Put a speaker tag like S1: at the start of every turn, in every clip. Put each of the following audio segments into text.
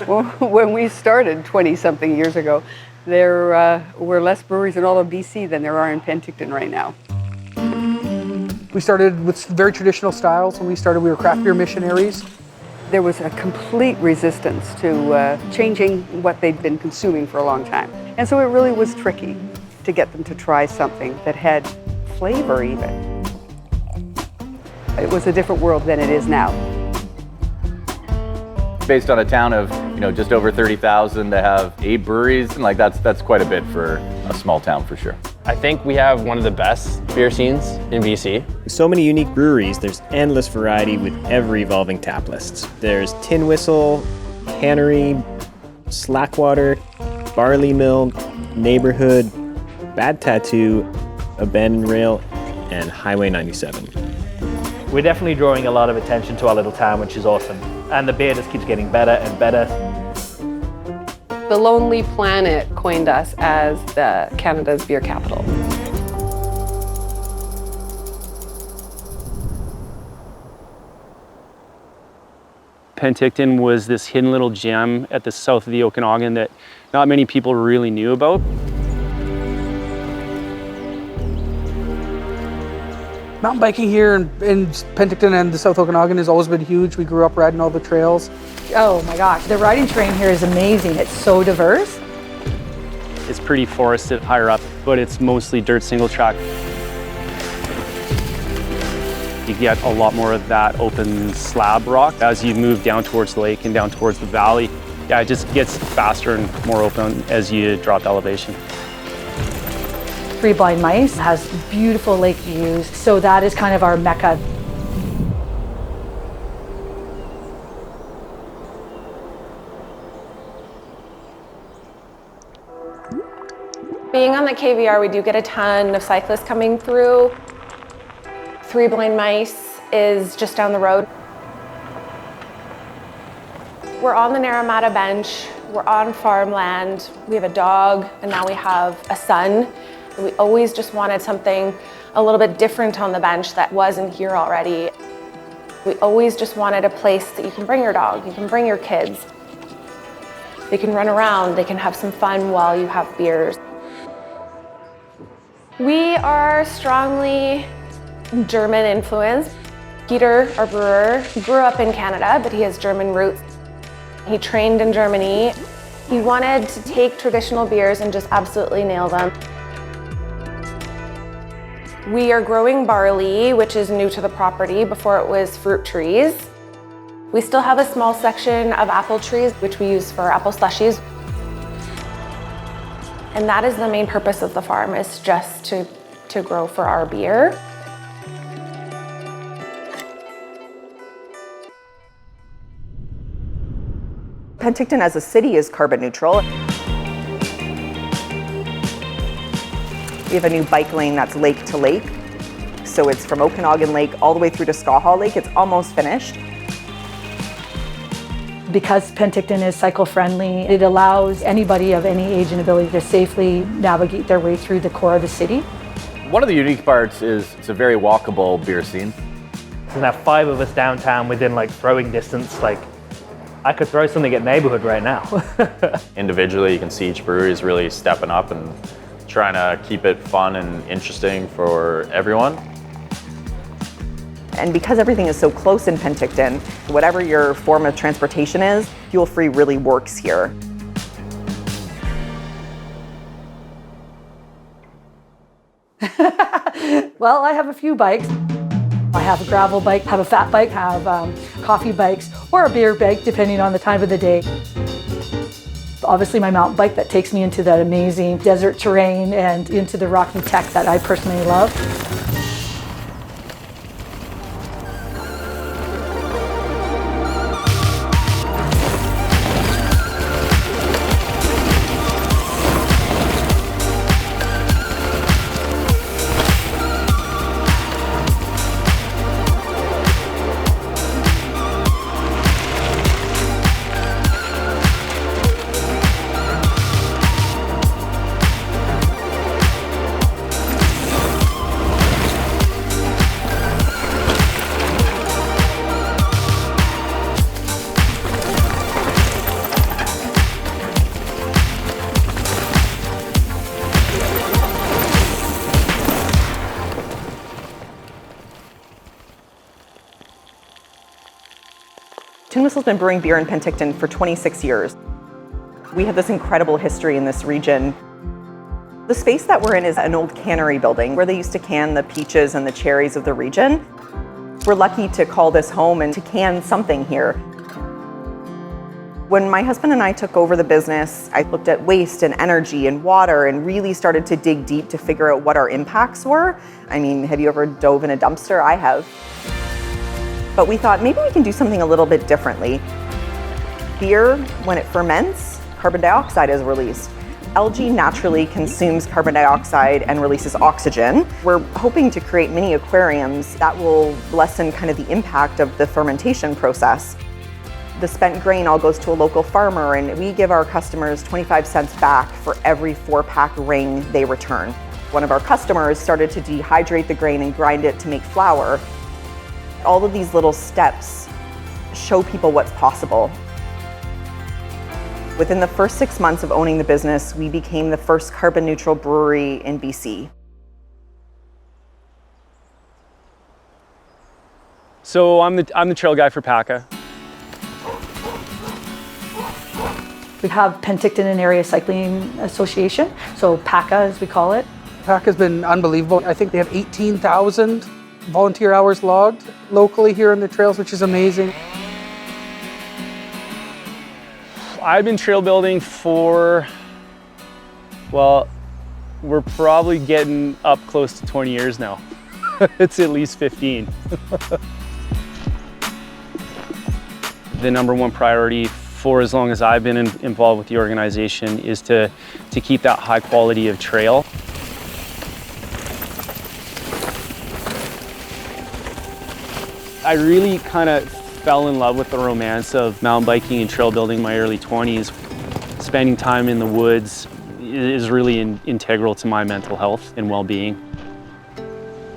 S1: Well, when we started 20-something years ago, there were less breweries in all of BC than there are in Penticton right now.
S2: We started with very traditional styles. When we started, we were craft beer missionaries.
S1: There was a complete resistance to changing what they'd been consuming for a long time. And so it really was tricky to get them to try something that had flavor even. It was a different world than it is now.
S3: Based on a town of, just over 30,000 to have 8 breweries, and that's quite a bit for a small town for sure.
S4: I think we have one of the best beer scenes in BC.
S5: So many unique breweries, there's endless variety with ever-evolving tap lists. There's Tin Whistle, Cannery, Slackwater, Barley Mill, Neighborhood, Bad Tattoo, Abandoned Rail, and Highway 97.
S6: We're definitely drawing a lot of attention to our little town, which is awesome. And the beer just keeps getting better and better.
S7: The Lonely Planet coined us as the Canada's beer capital.
S4: Penticton was this hidden little gem at the south of the Okanagan that not many people really knew about.
S2: Mountain biking here in Penticton and the South Okanagan has always been huge. We grew up riding all the trails.
S8: Oh my gosh, the riding terrain here is amazing. It's so diverse.
S4: It's pretty forested higher up, but it's mostly dirt single track. You get a lot more of that open slab rock as you move down towards the lake and down towards the valley. Yeah, it just gets faster and more open as you drop elevation.
S8: Three Blind Mice has beautiful lake views, so that is kind of our mecca.
S7: Being on the KVR, we do get a ton of cyclists coming through. Three Blind Mice is just down the road. We're on the Naramata Bench, we're on farmland, we have a dog, and now we have a son. We always just wanted something a little bit different on the bench that wasn't here already. We always just wanted a place that you can bring your dog, you can bring your kids. They can run around, they can have some fun while you have beers. We are strongly German influenced. Peter, our brewer, grew up in Canada, but he has German roots. He trained in Germany. He wanted to take traditional beers and just absolutely nail them. We are growing barley, which is new to the property. Before it was fruit trees. We still have a small section of apple trees, which we use for apple slushies. And that is the main purpose of the farm, is just to grow for our beer.
S9: Penticton as a city is carbon neutral. We have a new bike lane that's lake to lake. So it's from Okanagan Lake all the way through to Skaha Lake. It's almost finished.
S8: Because Penticton is cycle friendly, it allows anybody of any age and ability to safely navigate their way through the core of the city.
S3: One of the unique parts is it's a very walkable beer scene.
S6: There's now 5 of us downtown within throwing distance. I could throw something at Neighborhood right now.
S10: Individually, you can see each brewery is really stepping up and trying to keep it fun and interesting for everyone.
S9: And because everything is so close in Penticton, whatever your form of transportation is, fuel-free really works here.
S8: Well, I have a few bikes. I have a gravel bike, have a fat bike, have coffee bikes, or a beer bike, depending on the time of the day. Obviously my mountain bike that takes me into that amazing desert terrain and into the rocky tech that I personally love.
S9: Whistle's been brewing beer in Penticton for 26 years. We have this incredible history in this region. The space that we're in is an old cannery building where they used to can the peaches and the cherries of the region. We're lucky to call this home and to can something here. When my husband and I took over the business, I looked at waste and energy and water and really started to dig deep to figure out what our impacts were. I mean, have you ever dove in a dumpster? I have. But we thought maybe we can do something a little bit differently. Beer, when it ferments, carbon dioxide is released. Algae naturally consumes carbon dioxide and releases oxygen. We're hoping to create mini aquariums that will lessen kind of the impact of the fermentation process. The spent grain all goes to a local farmer, and we give our customers 25 cents back for every 4-pack ring they return. One of our customers started to dehydrate the grain and grind it to make flour. All of these little steps show people what's possible. Within the first 6 months of owning the business, we became the first carbon neutral brewery in BC.
S4: So I'm the trail guy for PACA.
S8: We have Penticton and Area Cycling Association, so PACA as we call it.
S2: PAC has been unbelievable. I think they have 18,000 volunteer hours logged locally here on the trails, which is amazing.
S4: I've been trail building for, well, we're probably getting up close to 20 years now. It's at least 15. The number one priority for as long as I've been involved with the organization is to keep that high quality of trail. I really kind of fell in love with the romance of mountain biking and trail building in my early 20s. Spending time in the woods is really integral to my mental health and well-being.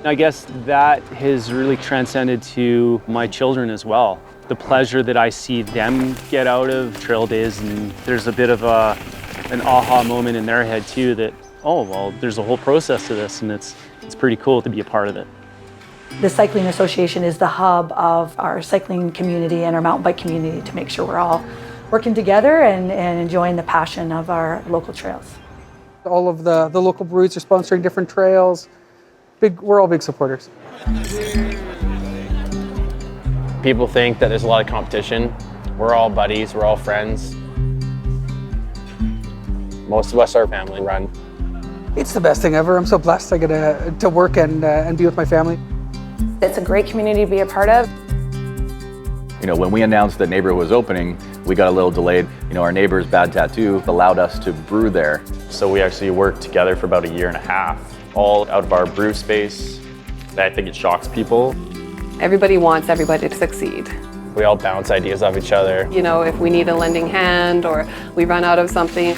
S4: I guess that has really transcended to my children as well. The pleasure that I see them get out of trail days, and there's a bit of an aha moment in their head too that, oh, well, there's a whole process to this, and it's pretty cool to be a part of it.
S8: The Cycling Association is the hub of our cycling community and our mountain bike community to make sure we're all working together and enjoying the passion of our local trails.
S2: All of the local breweries are sponsoring different trails. We're all big supporters.
S11: People think that there's a lot of competition. We're all buddies, we're all friends. Most of us are family run.
S2: It's the best thing ever. I'm so blessed I get to work and be with my family.
S7: It's a great community to be a part of.
S3: You know, when we announced that Neighbor was opening, we got a little delayed. You know, our neighbor's bad tattoo allowed us to brew there.
S10: So we actually worked together for about a year and a half, all out of our brew space. I think it shocks people.
S12: Everybody wants everybody to succeed.
S11: We all bounce ideas off each other.
S12: You know, if we need a lending hand or we run out of something.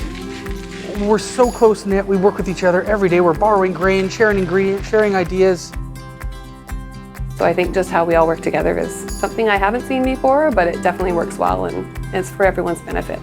S2: We're so close-knit. We work with each other every day. We're borrowing grain, sharing ingredients, sharing ideas.
S12: So I think just how we all work together is something I haven't seen before, but it definitely works well and it's for everyone's benefit.